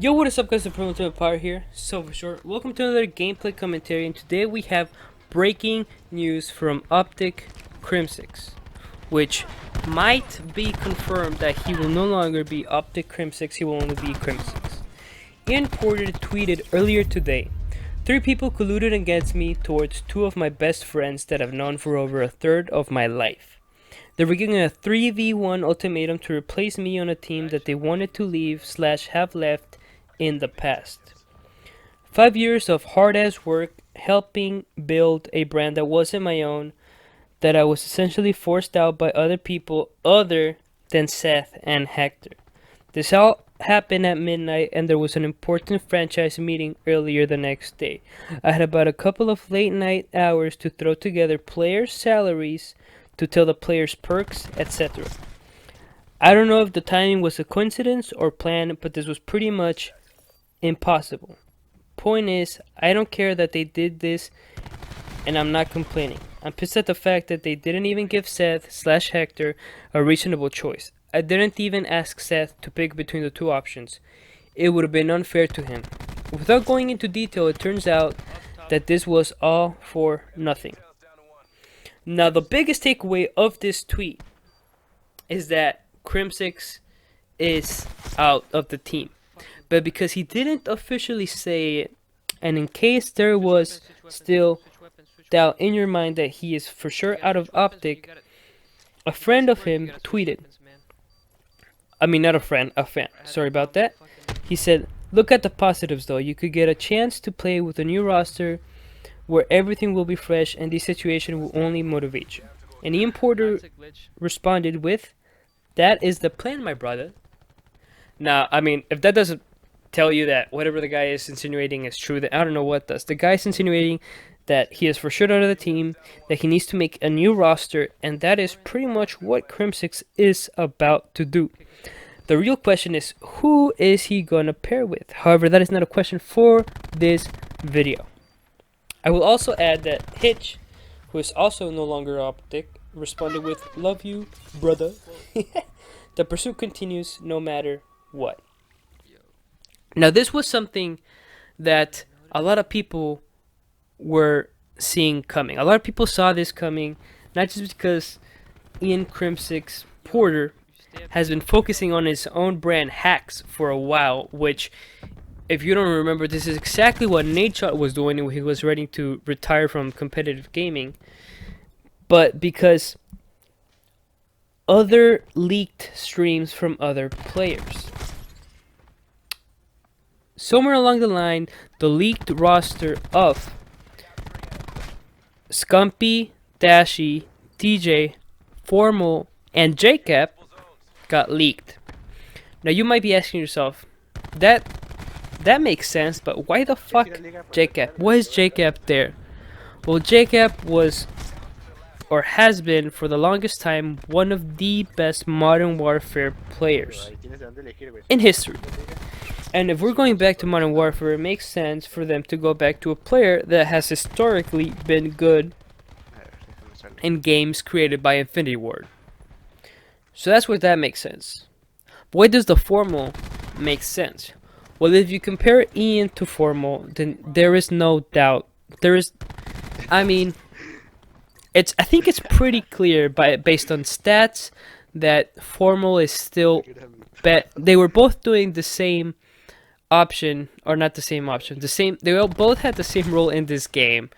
Yo, what is up guys, the Primitive Empire here, so for short. Welcome to another gameplay commentary, and today we have breaking news from OpTic Crimsix, which might be confirmed that he will no longer be OpTic Crimsix, he will only be Crimsix. Ian Porter tweeted earlier today, 3 people colluded against me towards 2 of my best friends that I've known for over a third of my life. They were given a 3v1 ultimatum to replace me on a team that they wanted to leave / have left in the past. 5 years of hard-ass work helping build a brand that wasn't my own, that I was essentially forced out by other people other than Seth and Hector. This all happened at midnight, and there was an important franchise meeting earlier the next day. I had about a couple of late night hours to throw together players' salaries, to tell the players perks, etc. I don't know if the timing was a coincidence or planned, but this was pretty much impossible. Point is, I don't care that they did this, and I'm not complaining. I'm pissed at the fact that they didn't even give Seth / Hector a reasonable choice. I didn't even ask Seth to pick between the 2 options. It would have been unfair to him. Without going into detail, it turns out that this was all for nothing. Now, the biggest takeaway of this tweet is that Crimsix is out of the team. But because he didn't officially say it, and in case there was still doubt in your mind that he is for sure out of OpTic, a friend of him tweeted. I mean, not a friend, a fan. Sorry about that. He said, "Look at the positives though. You could get a chance to play with a new roster where everything will be fresh, and this situation will only motivate you." And Ian Porter responded with, "That is the plan, my brother." Now, I mean, if that doesn't tell you that whatever the guy is insinuating is true, then I don't know what does. The guy's insinuating that he is for sure out of the team, that he needs to make a new roster, and that is pretty much what Crimsix is about to do. The real question is, who is he gonna pair with? However, that is not a question for this video. I will also add that Hitch, who is also no longer OpTic, responded with, "Love you, brother." The pursuit continues no matter what. Now, this was something that a lot of people were seeing coming. A lot of people saw this coming, not just because Ian Crimsix Porter has been focusing on his own brand hacks for a while, which, if you don't remember, this is exactly what Nadeshot was doing when he was ready to retire from competitive gaming. But because other leaked streams from other players. Somewhere along the line, the leaked roster of Scumpy, Dashy, TJ, Formal, and JCap got leaked. Now you might be asking yourself, that makes sense, but why the fuck JCap? Why is JCap there? Well, JCap was, or has been for the longest time, one of the best Modern Warfare players in history. And if we're going back to Modern Warfare, it makes sense for them to go back to a player that has historically been good in games created by Infinity Ward. So that's where that makes sense. But why does the Formal make sense? Well, if you compare Ian to Formal, then there is no doubt. I think it's pretty clear based on stats that Formal is still they were both doing the same option, or not the same option, they both had the same role in this game,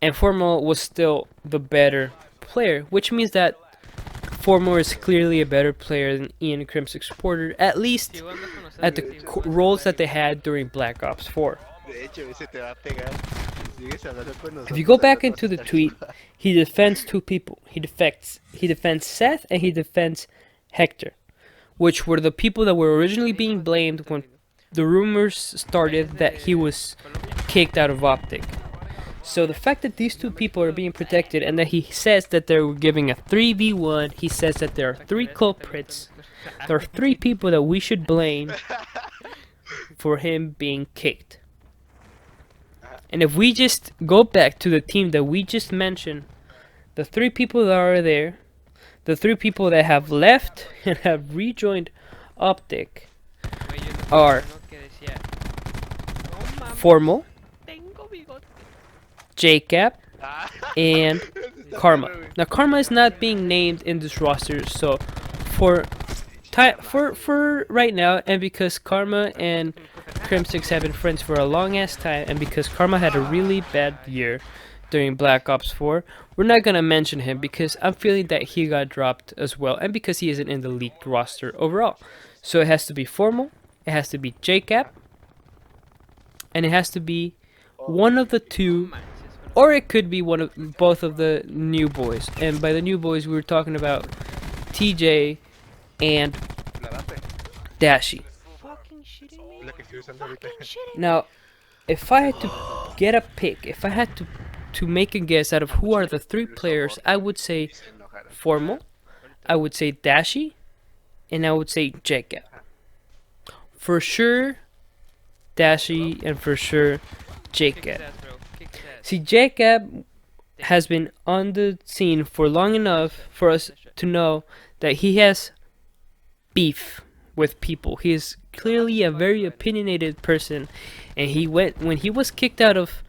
and Formal was still the better player, which means that Formal is clearly a better player than Ian Crimsix Porter, at least at the roles that they had during Black Ops 4. If you go back into the tweet, he defends 2 people. He defends Seth, and he defends Hector, which were the people that were originally being blamed when the rumors started that he was kicked out of OpTic. So the fact that these 2 people are being protected, and that he says that they're giving a 3v1, he says that there are 3 culprits, there are 3 people that we should blame for him being kicked. And if we just go back to the team that we just mentioned, the 3 people that are there, the 3 people that have left and have rejoined OpTic are Formal, Jacob, and Karma. Now Karma is not being named in this roster, so for right now, and because Karma and Crimsix have been friends for a long ass time, and because Karma had a really bad year during Black Ops 4, we're not gonna mention him because I'm feeling that he got dropped as well, and because he isn't in the leaked roster overall. So it has to be Formal, it has to be Jacob, and it has to be one of the two, or it could be both of the new boys. And by the new boys, we were talking about TJ and Dashi. Now, if I had to get a pick, if I had to make a guess out of who are the three players, I would say Formal, I would say Dashi, and I would say Jacob. For sure, Dashi, and for sure, Jacob. See, Jacob has been on the scene for long enough for us to know that he has beef with people. He is clearly a very opinionated person, and when he was kicked out of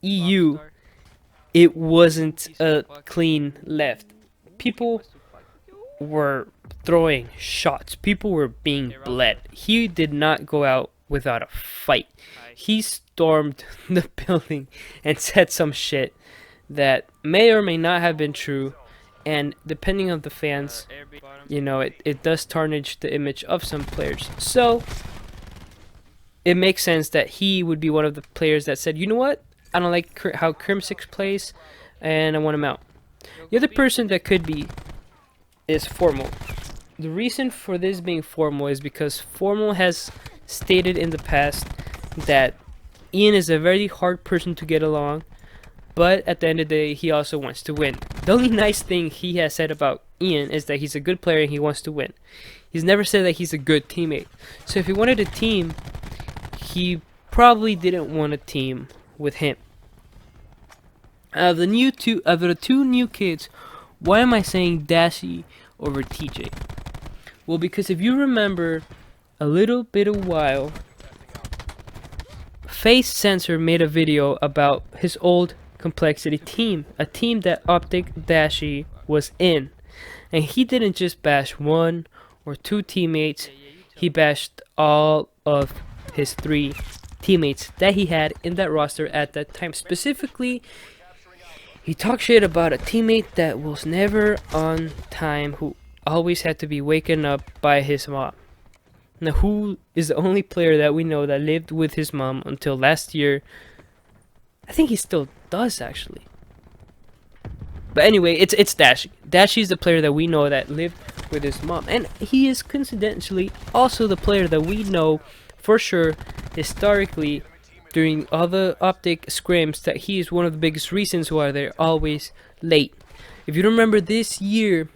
EU, it wasn't a clean left. People were throwing shots. People were being bled. He did not go out without a fight. He stormed the building and said some shit that may or may not have been true, and depending on the fans, you know, it does tarnish the image of some players. So it makes sense that he would be one of the players that said, you know what, I don't like how Crimsix plays, and I want him out. The other person that could be is Formal. The reason for this being Formal is because Formal has stated in the past that Ian is a very hard person to get along, but at the end of the day, he also wants to win. The only nice thing he has said about Ian is that he's a good player and he wants to win. He's never said that he's a good teammate. So if he wanted a team, he probably didn't want a team with him. Of the two new kids, why am I saying Dashi over TJ? Well, because if you remember a little bit of while, Face Sensor made a video about his old Complexity team, a team that OpTic Dashi was in, and he didn't just bash one or two teammates, he bashed all of his three teammates that he had in that roster at that time. Specifically, he talked shit about a teammate that was never on time, who always had to be waken up by his mom. Now, who is the only player that we know that lived with his mom until last year? I think he still does, actually. But anyway, it's Dashi. Dashi is the player that we know that lived with his mom. And he is coincidentally also the player that we know for sure, historically, during all the OpTic scrims, that he is one of the biggest reasons why they're always late. If you remember this year,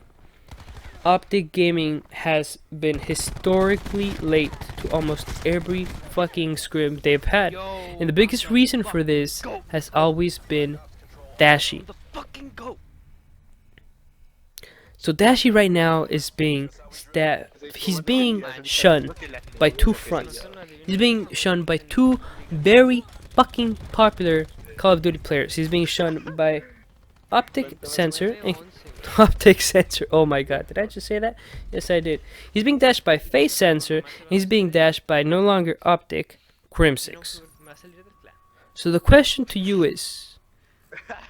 OpTic Gaming has been historically late to almost every fucking scrim they've had. And the biggest reason for this has always been Dashi. So Dashi right now is being he's being shunned by two fronts. He's being shunned by two very fucking popular Call of Duty players. He's being shunned by OpTic Sensor and OpTic Sensor. Oh my god, did I just say that? Yes, I did. He's being dashed by Face Sensor, and he's being dashed by no longer OpTic, Crimsix. So the question to you is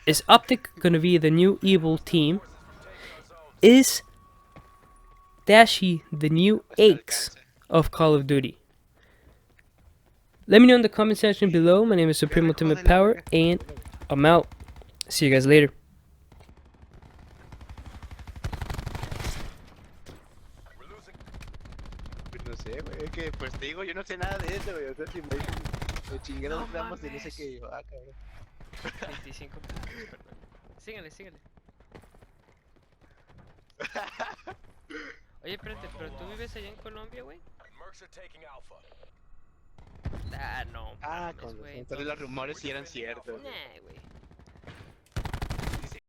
OpTic gonna be the new evil team? Is Dashi the new Aches of Call of Duty? Let me know in the comment section below. My name is Supreme Ultimate Power, and I'm out. See you guys later. No sé, güey, es que pues te digo, yo no sé nada de eso, güey, o sea, si me dicen, me chingué los gramos y no sé qué, yo, cabrón. 25 puntos, perdón. Síganle. Oye, espérate, pero tú vives allá en Colombia, güey. Ah, no. Con los rumores sí eran ciertos. Nah, güey.